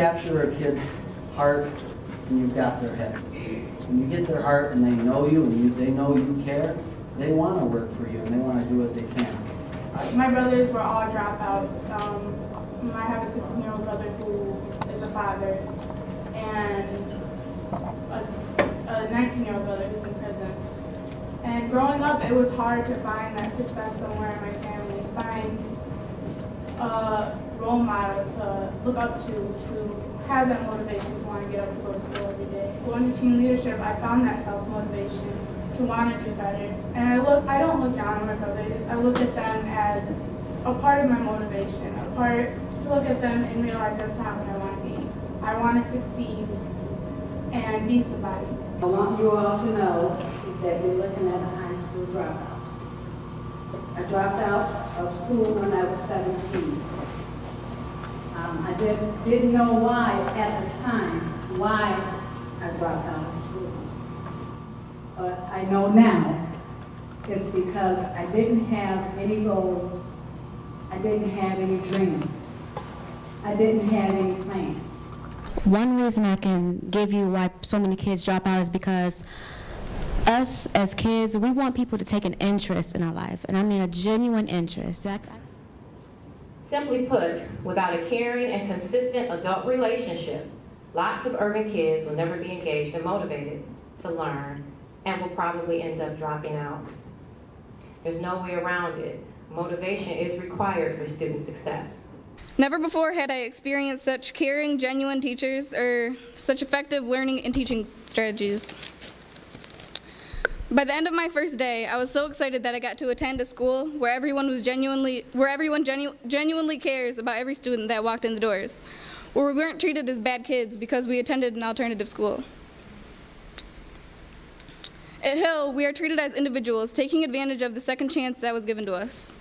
capture a kid's heart and you've got their head. When you get their heart and they know you and they know you care, they want to work for you and they want to do what they can. My brothers were all dropouts. I have a 16-year-old brother who is a father and a 19-year-old brother who's in prison. And growing up, it was hard to find that success somewhere in my family, find a role model to look up to have that motivation to want to get up and go to school every day. Going to teen leadership, I found that self-motivation to want to do better. And I don't look down on my brothers. I look at them as a part of my motivation, a part to look at them and realize that's not what I want to be. I want to succeed and be somebody. I want you all to know that we're looking at a high school dropout. I dropped out of school when I was 17. I didn't know why at the time, why I dropped out of school. But I know now it's because I didn't have any goals, I didn't have any dreams, I didn't have any plans. One reason I can give you why so many kids drop out is because us as kids, we want people to take an interest in our life, and I mean a genuine interest. Simply put, without a caring and consistent adult relationship, lots of urban kids will never be engaged and motivated to learn and will probably end up dropping out. There's no way around it. Motivation is required for student success. Never before had I experienced such caring, genuine teachers or such effective learning and teaching strategies. By the end of my first day, I was so excited that I got to attend a school where everyone genuinely cares about every student that walked in the doors, where we weren't treated as bad kids because we attended an alternative school. At Hill, we are treated as individuals, taking advantage of the second chance that was given to us.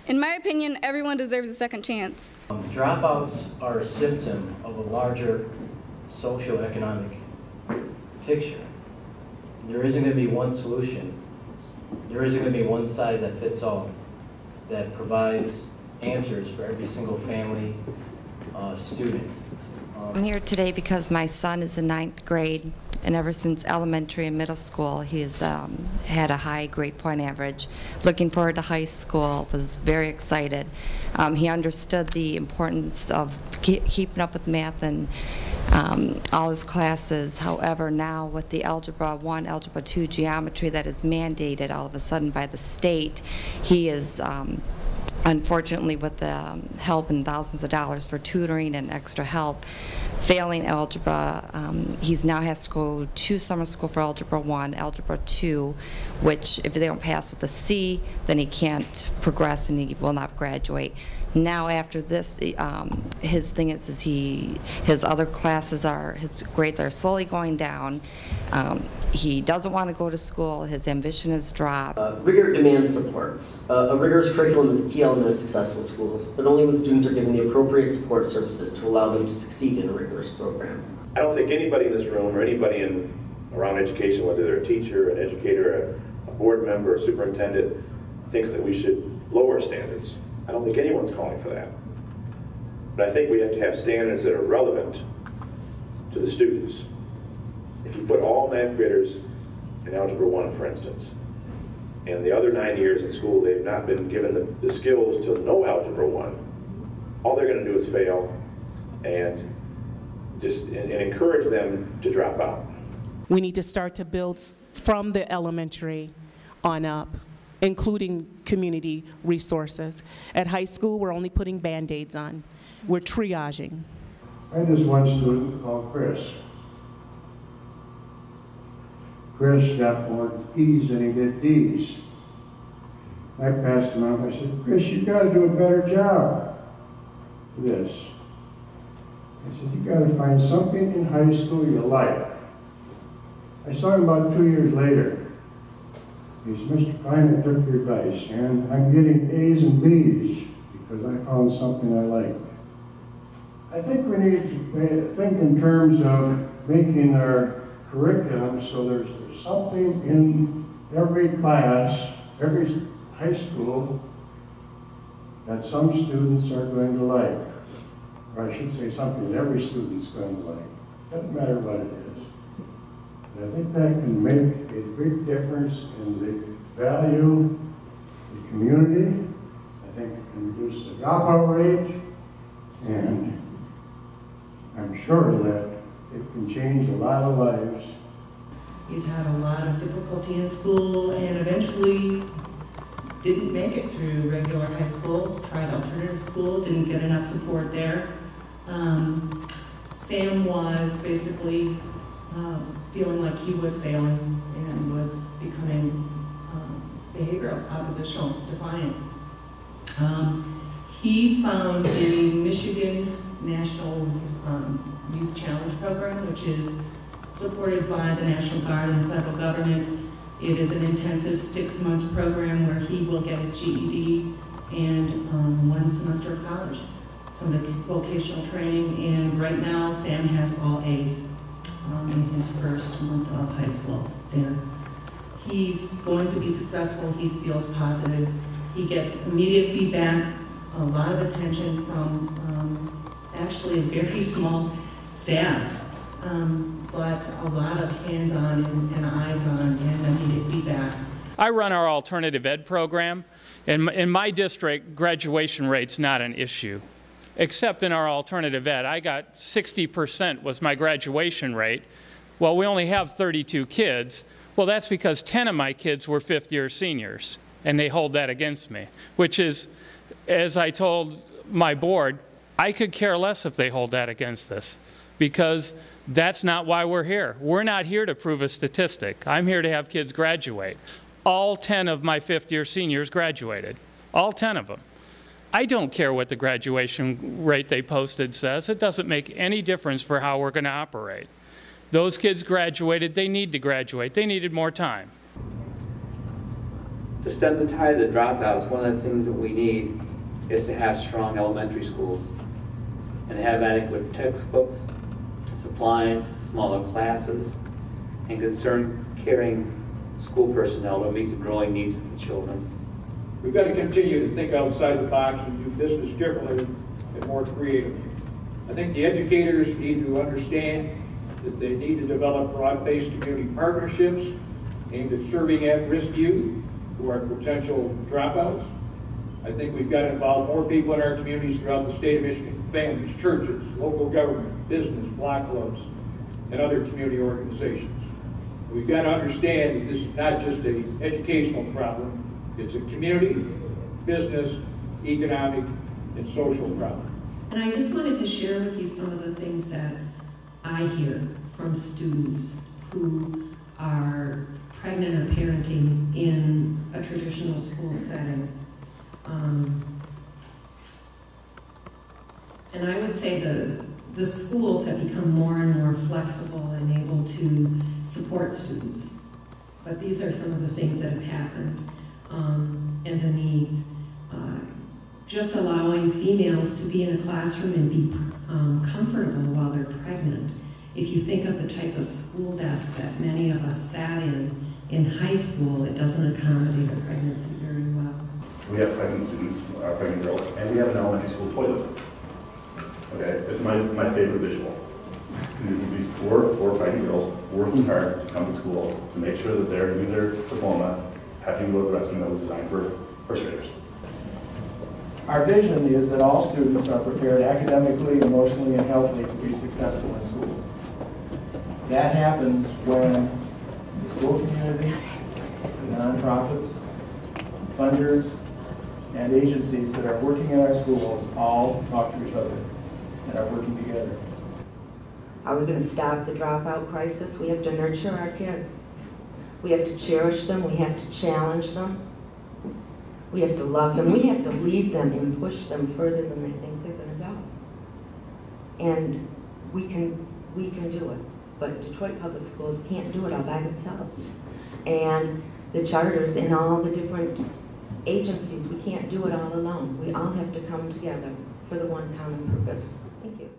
In my opinion, everyone deserves a second chance. Dropouts are a symptom of a larger socioeconomic picture. There isn't going to be one solution. There isn't going to be one size that fits all that provides answers for every single family, student. I'm here today because my son is in 9th grade, and ever since elementary and middle school, he has had a high grade point average. Looking forward to high school, was very excited. He understood the importance of keeping up with math and all his classes. However, now with the Algebra 1, Algebra 2 geometry that is mandated all of a sudden by the state, he is unfortunately, with the help and thousands of dollars for tutoring and extra help, failing algebra. He now has to go to summer school for Algebra 1, Algebra 2, which if they don't pass with a C, then he can't progress and he will not graduate. Now after this, his thing is his other classes his grades are slowly going down. He doesn't want to go to school. His ambition has dropped. Rigor demands supports. A rigorous curriculum is a key element of successful schools, but only when students are given the appropriate support services to allow them to succeed in a rigorous program. I don't think anybody in this room or anybody around education, whether they're a teacher, an educator, a board member, a superintendent, thinks that we should lower standards. I don't think anyone's calling for that. But I think we have to have standards that are relevant to the students. If you put all 9th graders in Algebra 1, for instance, and the other 9 years in school they've not been given the skills to know Algebra 1, all they're going to do is fail and encourage them to drop out. We need to start to build from the elementary on up, including community resources. At high school, we're only putting Band-Aids on. We're triaging. I had this one student called Chris. Chris got more E's than he did D's. I passed him out. I said, Chris, you've got to do a better job for this. I said, you've got to find something in high school you like. I saw him about 2 years later. He said, Mr. Pine, I took your advice, and I'm getting A's and B's because I found something I like. I think we need to think in terms of making our curriculum so there's something in every class, every high school, that some students are going to like. or I should say something that every student's going to like. Doesn't matter what it is. And I think that can make a big difference in the value, the community. I think it can reduce the dropout rate, and I'm sure that it can change a lot of lives. He's had a lot of difficulty in school and eventually didn't make it through regular high school, tried alternative school, didn't get enough support there. Sam was basically feeling like he was failing and was becoming behavioral, oppositional, defiant. He found the Michigan National Youth Challenge Program, which is supported by the National Guard and the federal government. It is an intensive 6-month program where he will get his GED and 1 semester of college, some vocational training, and right now Sam has all A's in his first month of high school there. He's going to be successful. He feels positive. He gets immediate feedback, a lot of attention from actually a very small staff, but a lot of hands-on and eyes-on and immediate feedback. I run our alternative ed program. In my district, graduation rate's not an issue, except in our alternative ed. I got 60% was my graduation rate. Well, we only have 32 kids. Well, that's because 10 of my kids were fifth-year seniors, and they hold that against me, which is, as I told my board, I could care less if they hold that against us, because that's not why we're here. We're not here to prove a statistic. I'm here to have kids graduate. All 10 of my fifth-year seniors graduated, all 10 of them. I don't care what the graduation rate they posted says. It doesn't make any difference for how we're going to operate. Those kids graduated. They need to graduate. They needed more time. To stem the tide of the dropouts, one of the things that we need is to have strong elementary schools and have adequate textbooks, supplies, smaller classes, and concerned, caring school personnel to meet the growing needs of the children. We've got to continue to think outside the box and do business differently and more creatively. I think the educators need to understand that they need to develop broad-based community partnerships aimed at serving at-risk youth who are potential dropouts. I think we've got to involve more people in our communities throughout the state of Michigan, families, churches, local government, business, block clubs, and other community organizations. We've got to understand that this is not just an educational problem, it's a community, business, economic, and social problem. And I just wanted to share with you some of the things that I hear from students who are pregnant or parenting in a traditional school setting. And I would say the schools have become more and more flexible and able to support students. But these are some of the things that have happened and the needs. Just allowing females to be in a classroom and be comfortable while they're pregnant. If you think of the type of school desk that many of us sat in high school, it doesn't accommodate a pregnancy very well. We have pregnant students, pregnant girls, and we have an elementary school toilet. Okay, it's my favorite visual. These poor pregnant girls working hard to come to school to make sure that they're doing their diploma, having to go to the restroom that was designed for first graders. Our vision is that all students are prepared academically, emotionally, and healthily to be successful in school. That happens when the school community, the nonprofits, funders, and agencies that are working in our schools all talk to each other and are working together. Are we going to stop the dropout crisis? We have to nurture our kids. We have to cherish them. We have to challenge them. We have to love them. We have to lead them and push them further than they think they're going to go. And we can do it. But Detroit Public Schools can't do it all by themselves. And the charters and all the different agencies, we can't do it all alone. We all have to come together for the one common purpose. Thank you.